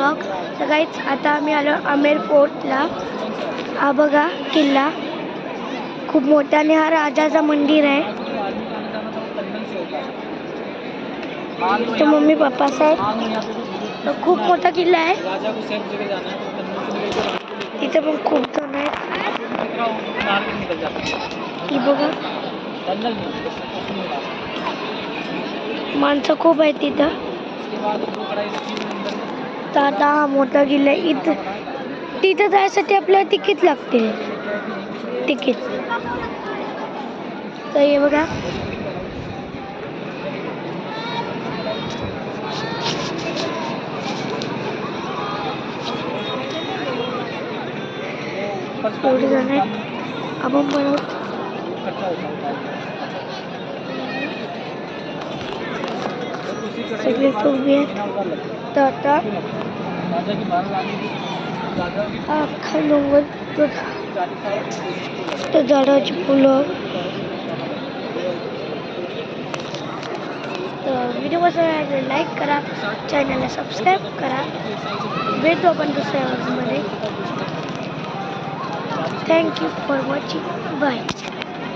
Blog. तर गाईच आता आम्ही आलो आमेर फोर्टला. हा बघा किल्ला खूप मोठा आणि हा राजाचा मंदिर आहे. तो मम्मी पप्पाचा आहे. तो खूप मोठा किल्ला आहे. इथे पण खूप जण आहेत. ही बघा माणसं खूप आहेत तिथं. तर आता हा मोठा किल्ला आहे. तिथं जायसाठी आपल्याला तिकीट लागते. तिकीट तर हे बघा एवढे जण आहेत. आपण बनवतो सगळे उभे आहेत. तर आता अख्खा डोंगर तर झाडाची फुलं. तर व्हिडिओ कसा लाईक करा, चॅनलला सबस्क्राईब करा. भेटू आपण दुसऱ्या वर्षमध्ये. Thank you for watching. बाय.